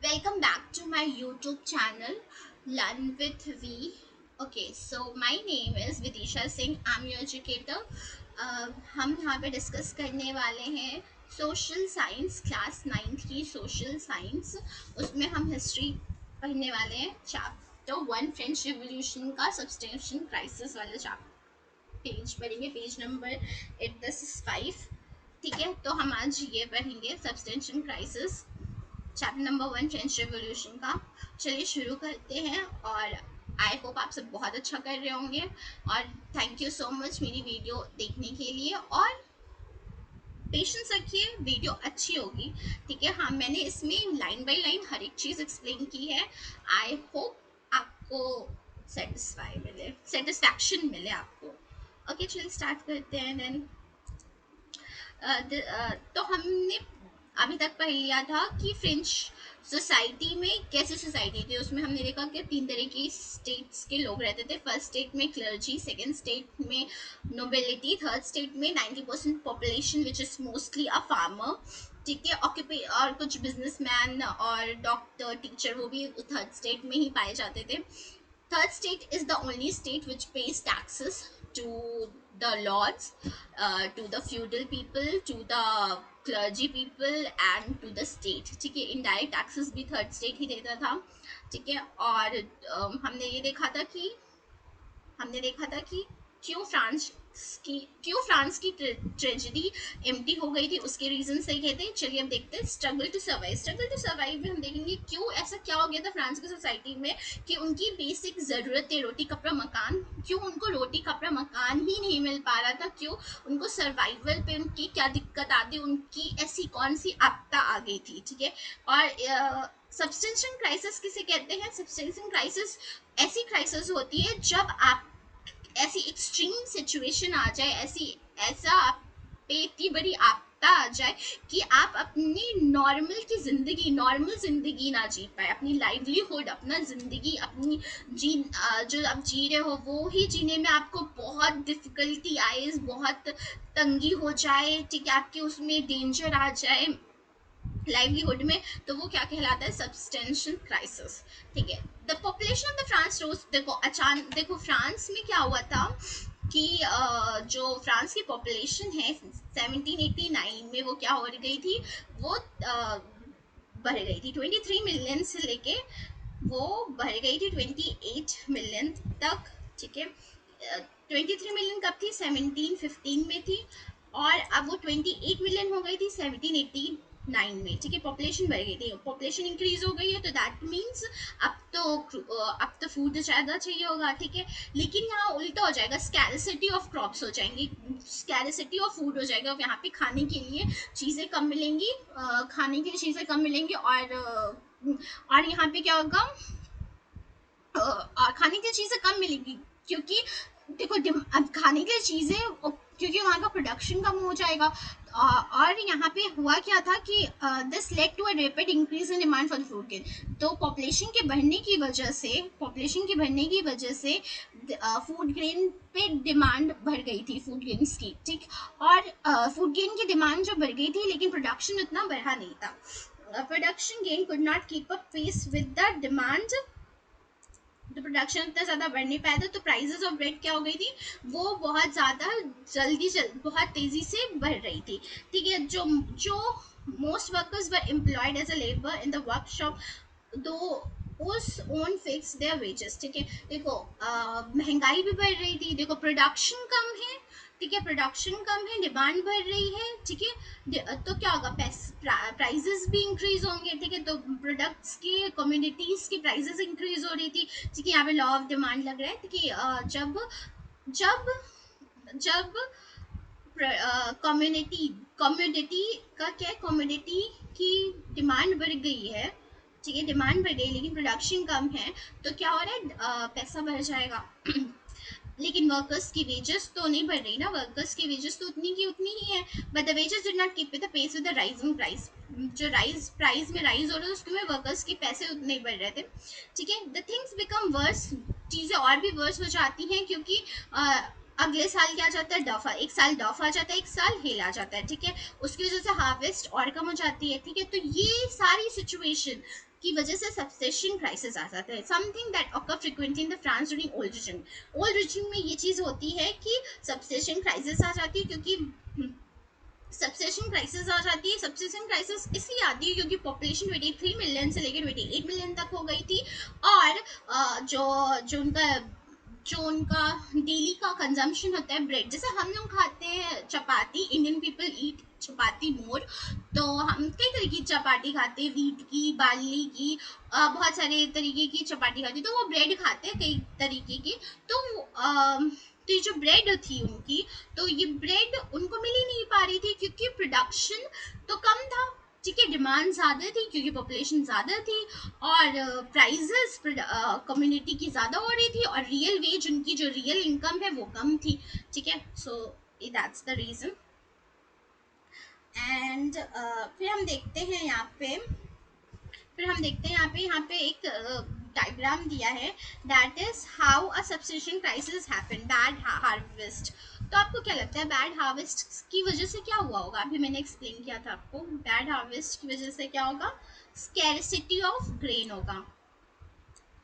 Welcome back to my YouTube channel, Learn with V. Okay, so my name is Vidisha Singh. I'm your educator. हम यहाँ पे discuss करने वाले हैं social science class 9th की social science. उसमें हम हिस्ट्री पढ़ने वाले हैं चैप्टर 1 फ्रेंच रिवॉल्यूशन का सब्सटेंशन क्राइसिस वाला चैप्टर पेज पढ़ेंगे, पेज नंबर 8 ठीक है। तो हम आज ये पढ़ेंगे subsistence crisis chapter number 1 French revolution का। चलिए शुरू करते हैं और आई होप आप सब बहुत अच्छा कर रहे होंगे और थैंक यू सो मच मेरी वीडियो देखने के लिए और पेशेंस रखिए, वीडियो अच्छी होगी। ठीक है, हाँ मैंने इसमें लाइन बाय लाइन हर एक चीज़ एक्सप्लेन की है। आई होप आपको सेटिस्फैक्शन मिले आपको। ओके चलिए स्टार्ट करते हैं देन। तो हमने अभी तक पढ़ लिया था कि फ्रेंच सोसाइटी में कैसी सोसाइटी थी। उसमें हमने देखा कि 3 तरह के स्टेट्स के लोग रहते थे। फर्स्ट स्टेट में क्लर्जी, सेकंड स्टेट में नोबिलिटी, थर्ड स्टेट में 90% population which is mostly a farmer. ठीक है, ऑक्यूपे और कुछ बिजनेसमैन और डॉक्टर टीचर वो भी थर्ड स्टेट में ही पाए जाते थे। Third state is the only state which pays taxes to the lords, to the feudal people, to the clergy people and to the state। ठीक है, indirect taxes भी थर्ड स्टेट ही देता था। ठीक है, और हमने देखा था कि क्यों फ्रांस की ट्रेजेडी एम्प्टी हो गई थी, उसके रीजन सही कहते हैं। चलिए अब देखते हैं स्ट्रगल टू सर्वाइव में हम देखेंगे क्यों ऐसा क्या हो गया था फ्रांस की सोसाइटी में कि उनकी बेसिक ज़रूरतें रोटी कपड़ा मकान, क्यों उनको रोटी कपड़ा मकान ही नहीं मिल पा रहा था, क्यों उनको सर्वाइवल पे उनकी क्या दिक्कत आती, उनकी ऐसी कौन सी आपदा आ गई थी। ठीक है, और सब्सटेंशन क्राइसिस किसे कहते हैं? सब्सटेंशन क्राइसिस ऐसी क्राइसिस होती है जब आप ऐसी एक्सट्रीम सिचुएशन आ जाए, ऐसा आप पे इतनी बड़ी आपदा आ जाए कि आप अपनी नॉर्मल जिंदगी ना जी पाए, अपनी लाइवलीहुड, अपना जिंदगी अपनी जो आप जी रहे हो वो ही जीने में आपको बहुत डिफिकल्टी आए, बहुत तंगी हो जाए। ठीक है, आपके उसमें डेंजर आ जाए लाइवलीहुड में, तो वो क्या कहलाता है? Subsistence crisis. ठीक है, the population of the France rose. देखो फ्रांस में क्या हुआ था कि जो फ्रांस की पॉपुलेशन है 1789 में वो क्या हो गई थी, वो बढ़ गई थी 23 मिलियन से लेके वो बढ़ गई थी 28 मिलियन तक। ठीक है, 23 मिलियन कब थी? 1715 में थी और अब वो 28 मिलियन हो गई थी 1789 में। ठीक है, पॉपुलेशन बढ़ गई थी, पॉपुलेशन इंक्रीज हो गई है तो दैट मीन्स अब तो फूड ज़्यादा चाहिए होगा। ठीक है, लेकिन यहाँ उल्टा हो जाएगा, स्कैरसिटी ऑफ क्रॉप्स हो जाएंगी, स्कैरसिटी ऑफ फूड हो जाएगा। यहाँ पे खाने के लिए चीज़ें कम मिलेंगी, और यहाँ पे क्या होगा, खाने की चीज़ें कम मिलेगी क्योंकि देखो अब खाने की चीज़ें, क्योंकि वहाँ का प्रोडक्शन कम हो जाएगा। और यहाँ पे हुआ क्या था कि this led to a rapid increase in demand for the food grain. तो पॉपुलेशन के बढ़ने की वजह से फूड ग्रेन पे डिमांड बढ़ गई थी, फूड ग्रेन्स की। ठीक, और फूड ग्रेन की डिमांड जो बढ़ गई थी लेकिन प्रोडक्शन उतना बढ़ा नहीं था। Production gain could not keep up pace with the demand, तो प्रोडक्शन इतना ज़्यादा बढ़ नहीं पाया था, तो प्राइजेस ऑफ ब्रेड क्या हो गई थी, वो बहुत ज़्यादा बहुत तेज़ी से बढ़ रही थी। ठीक है, जो जो most workers were employed as a labour in the workshop, though उस ओन फिक्स देयर वेजेस। ठीक है, देखो महंगाई भी बढ़ रही थी, देखो प्रोडक्शन कम है। ठीक है, प्रोडक्शन कम है, डिमांड बढ़ रही है। ठीक है, तो क्या होगा, प्राइजेस भी इंक्रीज होंगे। ठीक है, तो प्रोडक्ट्स की, कम्युनिटीज की प्राइजेस इंक्रीज हो रही थी। ठीक है, यहाँ पे लॉ ऑफ डिमांड लग रहा है कि जब जब जब कम्युनिटी कम्युनिटी का क्या, कम्युनिटी की डिमांड बढ़ गई है। ठीक है, डिमांड बढ़ गई लेकिन प्रोडक्शन कम है, तो क्या हो रहा है, पैसा बढ़ जाएगा लेकिन वर्कर्स की वेजेस तो नहीं बढ़ रही ना, वर्कर्स की वेजेस तो उतनी की उतनी ही है, but the wages did not keep with the pace with the rising price. जो प्राइस में राइज हो रहा है उसमें वर्कर्स के पैसे उतने ही बढ़ रहे थे। ठीक है, द थिंग्स बिकम वर्स, चीज़ें और भी वर्स हो जाती हैं क्योंकि अगले साल क्या आ जाता है, डफ, एक साल डफ आ जाता है, एक साल हेल आ जाता है। ठीक है, उसकी वजह से हार्वेस्ट और कम हो जाती है। ठीक है, तो ये सारी सिचुएशन की वजह से सबसेशन क्राइसिस आ जाता है, something that occur frequently in the France during old regime. Old regime में ये चीज़ होती है कि सबसेशन क्राइसिस आ जाती है, क्योंकि सबसेशन क्राइसिस आ जाती है। सबसेशन क्राइसिस इसलिए आती है क्योंकि पॉपुलेशन 23 मिलियन से लेकर 28 मिलियन तक हो गई थी, और जो जो उनका डेली का कंजम्पशन होता है ब्रेड, जैसे हम लोग खाते हैं चपाती, इंडियन पीपल ईट चपाती मोर, तो हम कई तरह की चपाती खाते हैं, वीट की, बार्ली की, बहुत सारे तरीके की चपाती खाते हैं, तो वो ब्रेड खाते हैं कई तरीके की। तो ये जो ब्रेड थी उनकी, तो ये ब्रेड उनको मिल ही नहीं पा रही थी क्योंकि प्रोडक्शन तो कम था, ठीक है, डिमांड ज़्यादा थी क्योंकि पॉपुलेशन ज़्यादा थी, और प्राइजेस कम्युनिटी की ज़्यादा हो रही थी, और रियल वेज उनकी जो रियल इनकम है वो कम थी, ठीक है। So that's the reason. And फिर हम देखते हैं यहाँ पे एक डायग्राम दिया है, that is how a substitution crisis happen, bad harvest. तो आपको क्या लगता है बैड हार्वेस्ट की वजह से क्या हुआ होगा? अभी मैंने एक्सप्लेन किया था आपको, बैड हार्वेस्ट की वजह से क्या होगा? स्कैरसिटी ऑफ ग्रेन होगा।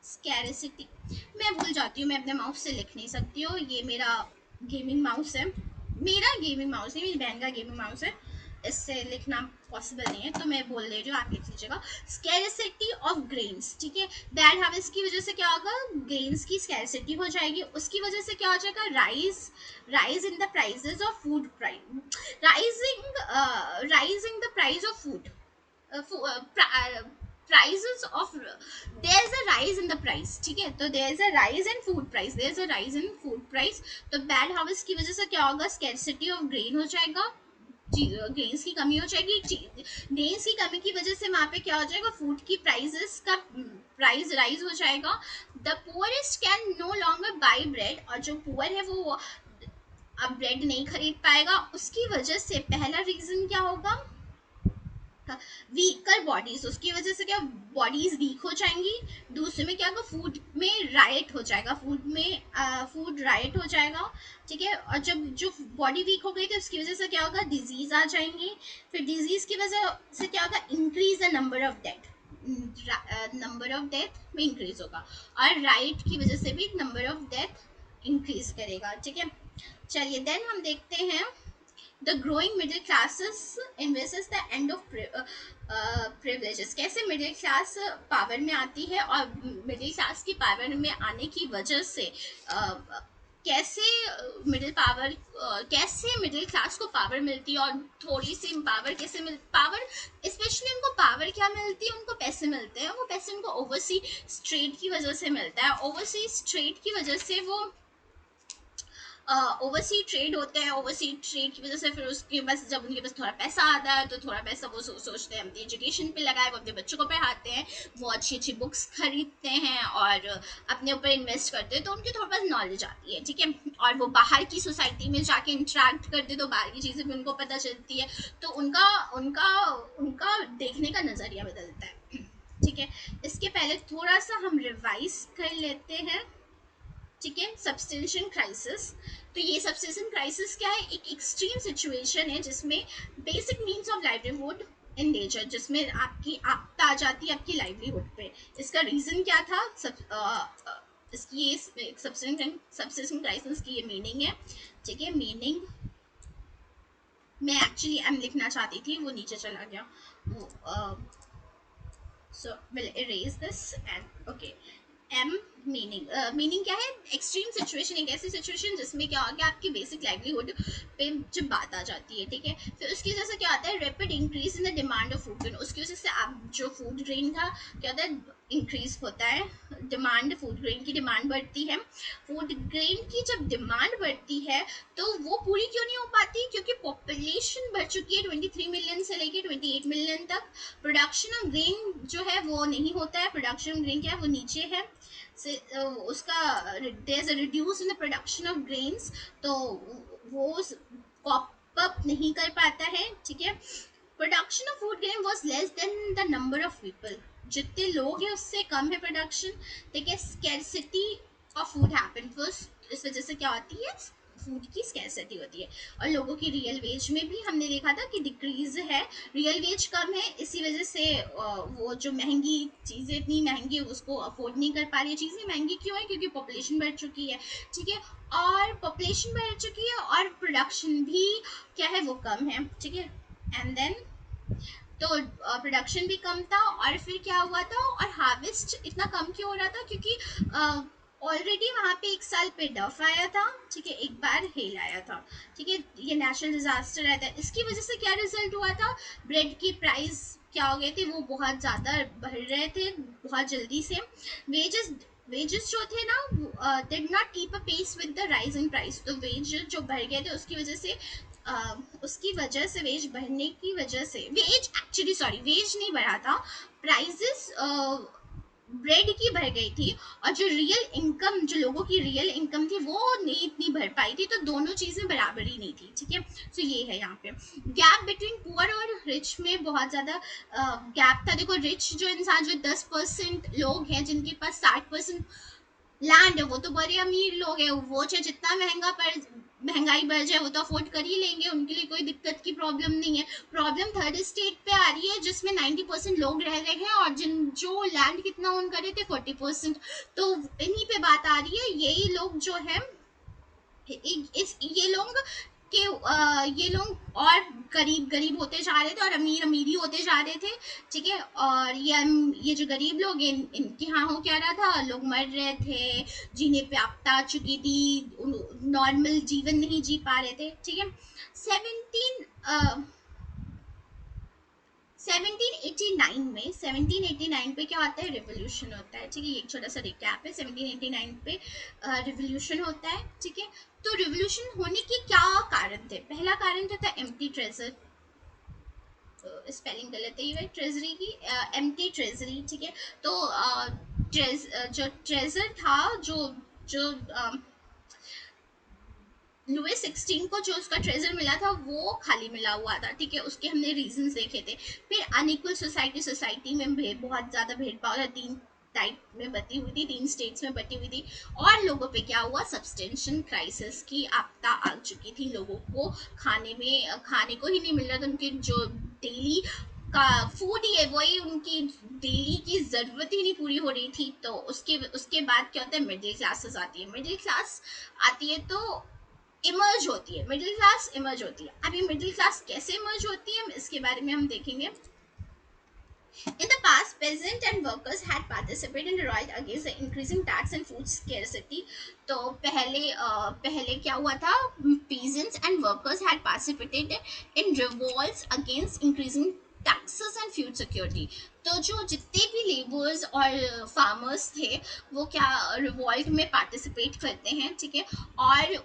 स्कैरसिटी, मैं भूल जाती हूँ, मैं अपने माउस से लिख नहीं सकती हूँ, ये मेरा गेमिंग माउस है, मेरी बहन का गेमिंग माउस है, इससे लिखना पॉसिबल नहीं है, तो मैं बोल दे रही हूँ, आप लिख लीजिएगा। स्कैरसिटी ऑफ ग्रेन्स, ठीक है। बैड हार्वेस्ट की वजह से क्या होगा? ग्रेन्स की स्कैरसिटी हो जाएगी, उसकी वजह से क्या हो जाएगा? Rise in the prices of food, rising the price of food, prices of, there's a rise in the price, ठीक है, तो there's a rise in food price, there's a rise in food price। तो bad harvest की वजह से क्या होगा? Scarcity of grain हो जाएगा, ग्रेन्स की कमी हो जाएगी, ग्रेन्स की कमी की वजह से वहां पे क्या हो जाएगा? फूड की प्राइसेस का प्राइस राइज हो जाएगा। The poorest can no longer buy bread, और जो पुअर है वो अब ब्रेड नहीं खरीद पाएगा, उसकी वजह से पहला रीजन क्या होगा? वीकर बॉडीज, उसकी वजह से क्या बॉडीज वीक हो जाएंगी। दूसरे में क्या होगा? फूड में राइट हो जाएगा, फूड राइट हो जाएगा, ठीक है। और जब जो बॉडी वीक हो गई थी उसकी वजह से क्या होगा? डिजीज आ जाएंगी। फिर डिजीज की वजह से क्या होगा? Increase the number of death, number of death में इंक्रीज होगा, और राइट की वजह से भी नंबर ऑफ डेथ इंक्रीज करेगा, ठीक है। चलिए देन हम देखते हैं the growing middle classes envisages the end of privileges। कैसे मिडिल क्लास पावर में आती है, और मिडिल क्लास की पावर में आने की वजह से कैसे मिडिल क्लास को पावर मिलती है, और थोड़ी सी पावर कैसे मिलती, पावर स्पेशली उनको पावर क्या मिलती है? उनको पैसे मिलते हैं, वो पैसे उनको ओवरसी ट्रेड की वजह से मिलता है। ओवरसी ट्रेड की वजह से वो ओवरसी ट्रेड होते हैं, ओवरसी ट्रेड की वजह से फिर उसके पास जब उनके पास थोड़ा पैसा आता है, तो थोड़ा पैसा वो सोचते हैं अपनी एजुकेशन पे लगाए, वो अपने बच्चों को पढ़ाते हैं, वो अच्छी अच्छी बुक्स खरीदते हैं और अपने ऊपर इन्वेस्ट करते हैं, तो उनकी थोड़ा बहुत नॉलेज आती है, ठीक है। और वो बाहर की सोसाइटी में जाके इंटरेक्ट करते, तो बाहर की चीज़ें भी उनको पता चलती है, तो उनका उनका उनका देखने का नज़रिया बदलता है, ठीक है। इसके पहले थोड़ा सा हम रिवाइज कर लेते हैं, ठीक है। सब्सटेंशन क्राइसिस, तो ये सब्सटेंशन क्राइसिस क्या है? एक एक्सट्रीम सिचुएशन है जिसमें basic means of livelihood in nature, जिसमें आपकी आपदा आ जाती है आपकी लाइवलीहुड पे। इसका रीजन क्या था? इसकी ये सब्सटेंशन क्राइसिस की ये मीनिंग है, ठीक है। मीनिंग मैं एक्चुअली एम लिखना चाहती थी, वो नीचे चला गया, वो so will erase this and okay. M meaning क्या है? एक्सट्रीम सिचुएशन, एक ऐसी सिचुएशन जिसमें क्या हो गया? आपकी बेसिक लाइवलीहुड पे जब बात आ जाती है, ठीक है। फिर उसकी वजह से क्या होता है? Rapid increase in the demand of food grain, उसकी वजह से आप जो फूड ग्रेन का क्या होता है? इंक्रीज होता है, डिमांड, फूड ग्रेन की डिमांड बढ़ती है। फूड ग्रेन की जब डिमांड बढ़ती है तो वो पूरी क्यों नहीं हो पाती? क्योंकि पॉपुलेशन बढ़ चुकी है 23 मिलियन से लेके 28 मिलियन तक। प्रोडक्शन ऑफ ग्रेन जो है वो नहीं होता है, प्रोडक्शन ऑफ ग्रेन क्या है? वो नीचे है, उसका there's a reduce in the production of grains, तो वो कॉप अप नहीं कर पाता है, ठीक है। Production of food grain was less than the number of people, जितने लोग हैं उससे कम है प्रोडक्शन, ठीक है। Scarcity of food happened first, इस वजह से क्या होती है? फूड की स्कैसिटी होती है। और लोगों की रियल वेज में भी हमने देखा था कि डिक्रीज है, रियल वेज कम है, इसी वजह से वो जो महंगी चीज़ें इतनी महंगी है उसको अफोर्ड नहीं कर पा रही है। चीज़ें महंगी क्यों है? क्योंकि पॉपुलेशन बढ़ चुकी है, ठीक है। और पॉपुलेशन बढ़ चुकी है और प्रोडक्शन भी क्या है, वो कम है, ठीक है। एंड देन तो प्रोडक्शन भी कम था, और फिर क्या हुआ था, और हार्वेस्ट इतना कम क्यों हो रहा था? क्योंकि ऑलरेडी वहाँ पे एक साल पे डफ आया था, ठीक है, एक बार हेल आया था, ठीक है, ये नेशनल डिजास्टर आया था। इसकी वजह से क्या रिजल्ट हुआ था? ब्रेड की प्राइस क्या हो गए थे, वो बहुत ज़्यादा बढ़ रहे थे बहुत जल्दी से। वेजेस वेजेस जो थे ना, did not keep a pace with the rise in price, तो वेज जो बढ़ गए थे उसकी वजह से वेज बढ़ने की वजह से वेज एक्चुअली सॉरी वेज नहीं बढ़ा था, प्राइजेस ब्रेड की बढ़ गई थी। और जो रियल इनकम, जो लोगों की रियल इनकम थी वो नहीं इतनी बढ़ पाई थी, तो दोनों चीज़ें बराबर ही नहीं थी, ठीक है। सो ये है यहाँ पे गैप बिटवीन पुअर और रिच में बहुत ज़्यादा गैप था। देखो रिच जो इंसान, जो 10% लोग हैं जिनके पास 60% लैंड है, वो तो बड़े अमीर लोग हैं, वो चाहे जितना महंगाई बढ़ जाए वो तो अफोर्ड कर ही लेंगे, उनके लिए कोई दिक्कत की प्रॉब्लम नहीं है। प्रॉब्लम थर्ड स्टेट पे आ रही है जिसमें 90% लोग रह रहे हैं और जिन जो लैंड कितना ओन करे थे 40%। तो इन्हीं पे बात आ रही है, यही लोग जो है इस ये लोग और गरीब गरीब होते जा रहे थे और अमीर अमीरी होते जा रहे थे, ठीक है। और ये जो गरीब लोग हैं इनके यहाँ हो क्या रहा था, लोग मर रहे थे, जीने पे आपदा आ चुकी थी, नॉर्मल जीवन नहीं जी पा रहे थे, ठीक है। 1789 पे क्या होता है, रिवोल्यूशन होता है, ठीक है। ये एक छोटा सा रिकैप है, 1789 पे रिवोल्यूशन होता है, ठीक है। तो रिवोल्यूशन होने के क्या कारण थे? पहला कारण जो था एम्प्टी ट्रेजर, स्पेलिंग गलत है ये ट्रेजरी की, एम्प्टी ट्रेजरी, ठीक है। तो जो ट्रेजर था, जो लुइस 16 को जो उसका ट्रेजर मिला था वो खाली मिला हुआ था, ठीक है। उसके हमने रीजंस देखे थे। फिर अनइक्वल सोसाइटी में बहुत ज्यादा भेदभाव था, तीन टाइप में बटी हुई थी, तीन स्टेट्स में बटी हुई थी। और लोगों पे क्या हुआ, सब्सटेंशन क्राइसिस की आपदा आ चुकी थी, लोगों को खाने को ही नहीं मिल रहा था, उनके जो डेली का फूड ही है वही उनकी डेली की जरूरत ही नहीं पूरी हो रही थी। तो उसके उसके बाद क्या होता है, मिडिल क्लासेस आती है, मिडिल क्लास आती है तो इमर्ज होती है, मिडिल क्लास इमर्ज होती है। अब ये मिडिल क्लास कैसे इमर्ज होती है, इसके बारे में हम देखेंगे। In the past, peasants and workers had participated in the riot against the increasing tax and food scarcity. तो पहले क्या हुआ था, peasants and workers had participated in revolts against increasing taxes and food security. तो जो जितने भी labours और फार्मर्स थे वो क्या रिवॉल्ट में पार्टिसिपेट करते हैं, ठीक है। और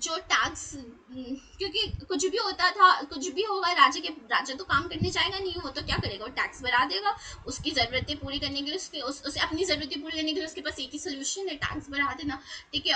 जो टैक्स, क्योंकि कुछ भी होता था, कुछ भी होगा, राजा तो काम करने जाएगा नहीं, वो तो क्या करेगा, वो टैक्स बढ़ा देगा। उसकी ज़रूरतें पूरी करने के लिए, उसे अपनी ज़रूरतें पूरी करने के लिए उसके पास एक ही सोल्यूशन है, टैक्स बढ़ा देना, ठीक है।